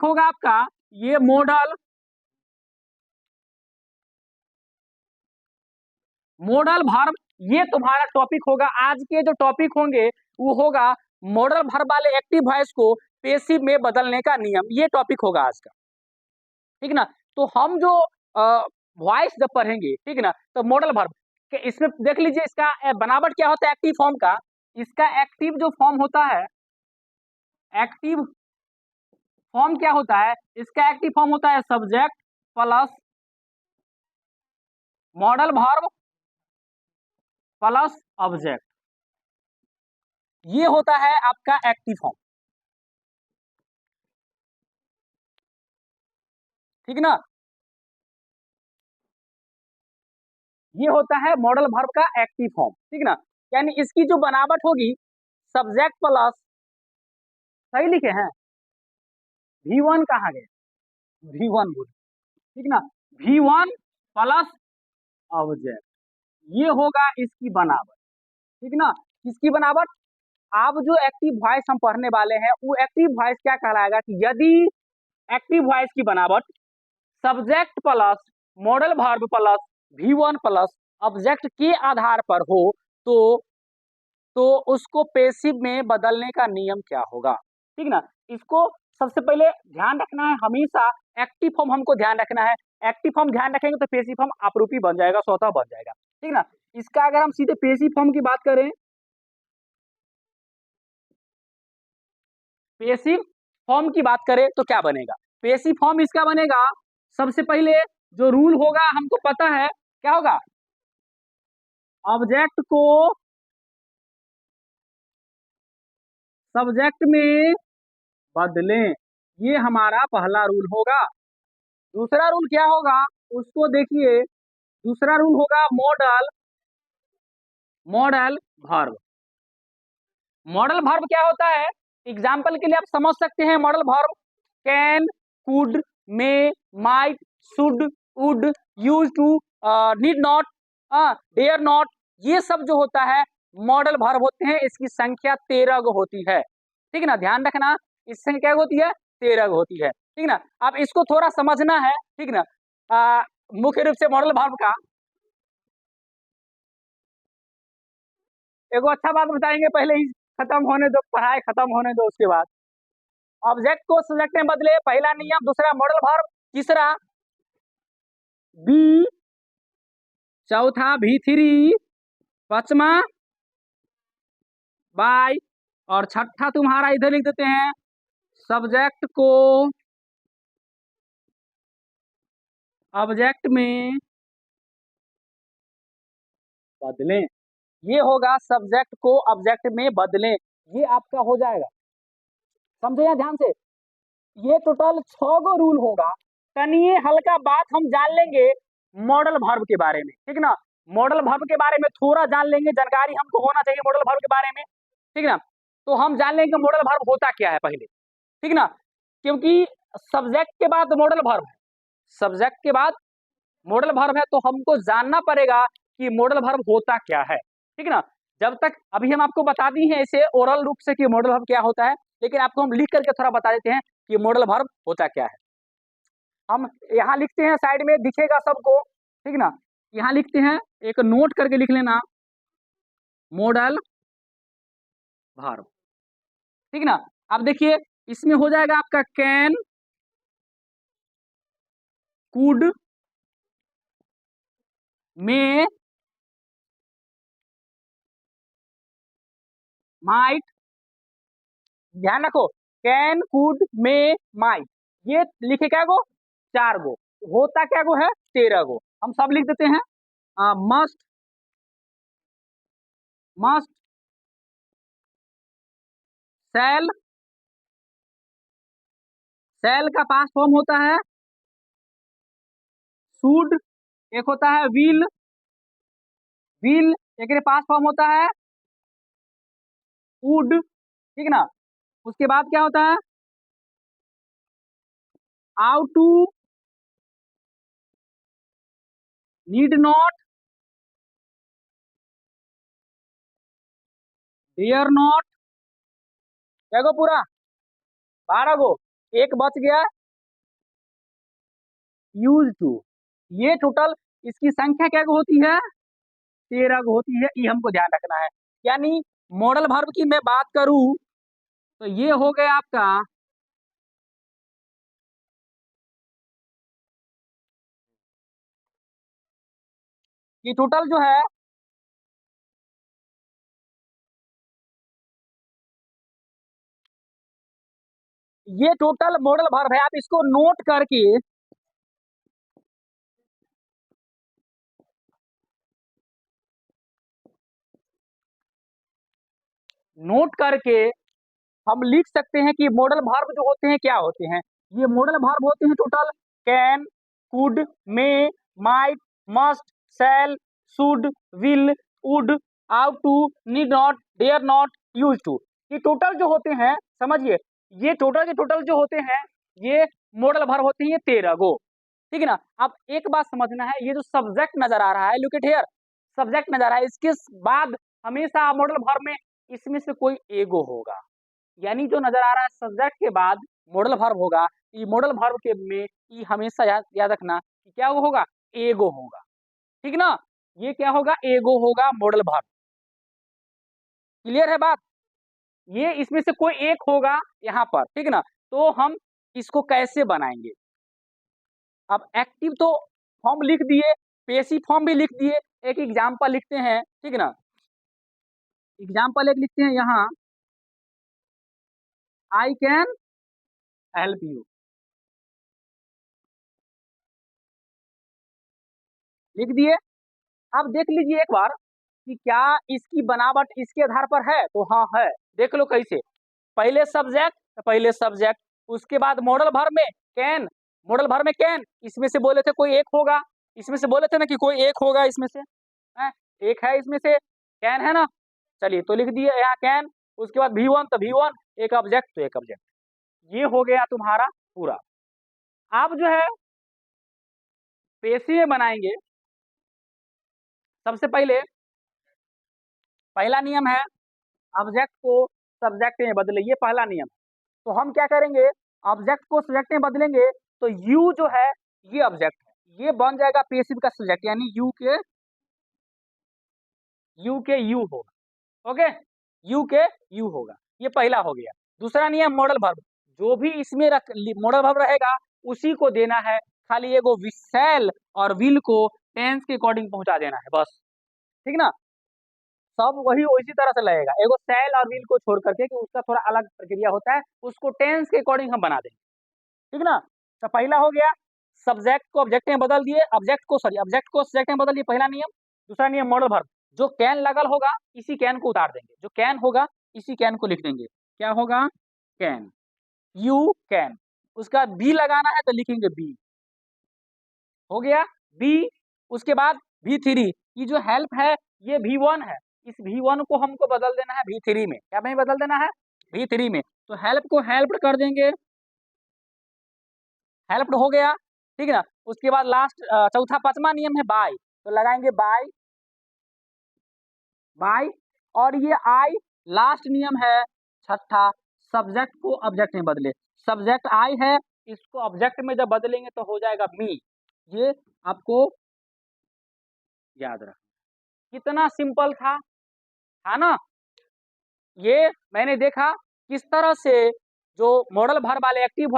होगा आपका ये मॉडल वर्ब। ये तुम्हारा टॉपिक होगा। आज के जो टॉपिक होंगे वो होगा मॉडल वर्ब वाले एक्टिव वॉइस को पेसिव में बदलने का नियम। ये टॉपिक होगा आज का, ठीक ना। तो हम जो वॉइस जब पढ़ेंगे, ठीक ना, तो मॉडल वर्ब के इसमें देख लीजिए इसका बनावट क्या होता है एक्टिव फॉर्म का। इसका एक्टिव जो फॉर्म होता है, एक्टिव फॉर्म क्या होता है, इसका एक्टिव फॉर्म होता है subject plus modal verb plus object. ये होता है आपका एक्टिव फॉर्म, ठीक ना। ये होता है मॉडल वर्ब का एक्टिव फॉर्म, ठीक ना। यानी इसकी जो बनावट होगी सब्जेक्ट प्लस, सही लिखे हैं, V1 कहाँ गए, V1 बोले, ठीक ना, V1 प्लस ऑब्जेक्ट। ये होगा इसकी बनावट, ठीक ना। किसकी बनावट, आप जो एक्टिव वॉइस हम पढ़ने वाले हैं वो एक्टिव वॉइस क्या कहलाएगा कि यदि एक्टिव वॉइस की बनावट subject plus modal verb plus V1 plus object के आधार पर हो तो उसको पेसिव में बदलने का नियम क्या होगा, ठीक ना। इसको सबसे पहले ध्यान रखना है, हमेशा एक्टिव फॉर्म हमको ध्यान रखना है। एक्टिव फॉर्म ध्यान रखेंगे तो पेसिव फॉर्म आपरूपी बन जाएगा, स्वतः बन जाएगा, ठीक ना। इसका अगर हम सीधे पेसिव फॉर्म की बात करें, पेसिव फॉर्म की बात करें तो क्या बनेगा, पेसिव फॉर्म इसका बनेगा सबसे पहले जो रूल होगा हमको पता है क्या होगा, ऑब्जेक्ट को सब्जेक्ट में बदलें, ये हमारा पहला रूल होगा। दूसरा रूल क्या होगा उसको देखिए, दूसरा रूल होगा model modal verb. Modal verb क्या होता है, एग्जाम्पल के लिए आप समझ सकते हैं modal verb can, could, may, might, should, would, use to, need not, dare not, ये सब जो होता है मॉडल वर्ब होते हैं। इसकी संख्या 13 गो होती है, ठीक है ना, ध्यान रखना। इस संख्या होती है 13 गो होती है, ठीक ना। अब इसको थोड़ा समझना है, ठीक ना। मुख्य रूप से मॉडल वर्ब का एगो अच्छा बात बताएंगे, पहले ही खत्म होने दो, पढ़ाई खत्म होने दो, उसके बाद ऑब्जेक्ट को सब्जेक्ट में बदले, पहला नियम। दूसरा मॉडल वर्ब, तीसरा बी, चौथा V3, पांचवा बाय, और छठा तुम्हारा इधर लिख देते हैं सब्जेक्ट को ऑब्जेक्ट में बदलें। ये होगा सब्जेक्ट को ऑब्जेक्ट में बदलें, ये आपका हो जाएगा। समझे या ध्यान से, ये टोटल 6 गो रूल होगा। तनिए हल्का बात हम जान लेंगे मॉडल वर्ब के बारे में, ठीक ना। मॉडल वर्ब के बारे में थोड़ा जान लेंगे, जानकारी हमको होना चाहिए मॉडल वर्ब के बारे में, ठीक ना। तो हम जान लेंगे मॉडल वर्ब होता क्या है पहले, ठीक ना, क्योंकि सब्जेक्ट के बाद मॉडल वर्ब है, सब्जेक्ट के बाद मॉडल वर्ब है, तो हमको जानना पड़ेगा कि मॉडल वर्ब होता क्या है, ठीक ना। जब तक अभी हम आपको बता दी है इसे ओरल रूप से कि मॉडल वर्ब क्या होता है, लेकिन आपको हम लिख करके थोड़ा बता देते हैं कि मॉडल वर्ब होता क्या है। हम यहाँ लिखते हैं, साइड में दिखेगा सबको, ठीक ना, यहाँ लिखते हैं, एक नोट करके लिख लेना मॉडल वर्ब, ठीक ना। अब देखिए इसमें हो जाएगा आपका कैन, कुड, मे, माइट, ध्यान रखो, कैन, कुड, मे, माइट, ये लिखे क्या गो, 4 गो। होता क्या गो है, 13 गो। हम सब लिख देते हैं, मस्ट, मस्ट, सेल, सेल का पास फॉर्म होता है शुड, एक होता है विल, विल एक पास फॉर्म होता है वुड, ठीक ना। उसके बाद क्या होता है ought to, need not, dare not, क्या गो पूरा 12 गो, एक बच गया यूज टू। ये टोटल इसकी संख्या क्या होती है, 13 होती है, ये हमको ध्यान रखना है। यानी मॉडल वर्ब की मैं बात करूं तो ये हो गया आपका ये टोटल जो है ये टोटल मॉडल वर्ब है। आप इसको नोट करके हम लिख सकते हैं कि मॉडल वर्ब जो होते हैं क्या होते हैं। ये मॉडल वर्ब होते हैं total can, could, may, might, must, shall, should, will, would, ought to, need not, dare not, use to. ये टोटल जो होते हैं, समझिए, ये टोटल के टोटल जो होते हैं ये मॉडल वर्ब होते हैं, ये 13 गो। ठीक है ना। अब एक बात समझना है, ये जो सब्जेक्ट नजर आ रहा है, लुक एट हियर, सब्जेक्ट नजर आ रहा है, इसके बाद हमेशा मॉडल वर्ब में इसमें से कोई एगो होगा। यानी जो नजर आ रहा है सब्जेक्ट के बाद मॉडल वर्ब होगा, ये मॉडल वर्ब के में ये हमेशा याद रखना कि क्या वो होगा, एगो होगा। ठीक ना, ये क्या होगा, एगो होगा मॉडल वर्ब। क्लियर है बात, ये इसमें से कोई एक होगा यहाँ पर। ठीक ना, तो हम इसको कैसे बनाएंगे। अब एक्टिव तो फॉर्म लिख दिए, पेसिव फॉर्म भी लिख दिए, एक एग्जाम्पल लिखते हैं। ठीक ना, एग्जाम्पल एक लिखते हैं यहाँ, आई कैन हेल्प यू, लिख दिए। अब देख लीजिए एक बार कि क्या इसकी बनावट इसके आधार पर है, तो हाँ है। देख लो कैसे, पहले सब्जेक्ट, पहले सब्जेक्ट, उसके बाद मॉडल वर्ब में कैन, मॉडल वर्ब में कैन, इसमें से बोले थे कोई एक होगा, इसमें से बोले थे ना कि कोई एक होगा इसमें से है? एक है इसमें से, कैन है ना। चलिए तो लिख दिए यहाँ कैन, उसके बाद V1 तो V1, एक ऑब्जेक्ट तो एक ऑब्जेक्ट। ये हो गया तुम्हारा पूरा। आप जो है पेशी में बनाएंगे, सबसे पहले पहला नियम है ऑब्जेक्ट को सब्जेक्ट में बदले, ये पहला नियम। तो हम क्या करेंगे, ऑब्जेक्ट को सब्जेक्ट में बदलेंगे तो यू जो है ये ऑब्जेक्ट है, ये बन जाएगा पेसिव का सब्जेक्ट, यानी यू के यू होगा। ओके, यू के यू होगा, ये पहला हो गया। दूसरा नियम मॉडल वर्ब, जो भी इसमें मॉडल वर्ब रहेगा उसी को देना है, खाली एगो विशेल और विल को टेंस के अकॉर्डिंग पहुंचा देना है बस। ठीक ना, सब वही उसी तरह से लगेगा, एगो सेल और विल को छोड़ करके कि उसका थोड़ा अलग प्रक्रिया होता है, उसको टेंस के अकॉर्डिंग हम बना देंगे। ठीक ना, तो पहला हो गया सब्जेक्ट को ऑब्जेक्ट में बदल दिए, ऑब्जेक्ट को सब्जेक्ट में बदल दिए, पहला नियम। दूसरा नियम मॉडल वर्ब, जो कैन लगल होगा इसी कैन को उतार देंगे, जो कैन होगा इसी कैन को लिख देंगे, क्या होगा, कैन, यू कैन। उसका बी लगाना है तो लिखेंगे बी, हो गया बी। उसके बाद V3, ये जो हेल्प है ये V1 है, इस V1 को हमको बदल देना है V3 में, क्या में बदल देना है, V3 में। तो हेल्प को हेल्प्ड कर देंगे, हेल्प्ड हो गया। ठीक है ना, उसके बाद लास्ट चौथा पांचवा नियम है बाय, तो लगाएंगे बाय, बाय। और ये आई लास्ट नियम है छठा, सब्जेक्ट को ऑब्जेक्ट में बदले, सब्जेक्ट आई है, इसको ऑब्जेक्ट में जब बदलेंगे तो हो जाएगा मी। ये आपको याद रख, कितना सिंपल था, है ना। ये मैंने देखा किस तरह से जो मॉडल वर्ब वाले एक्टिव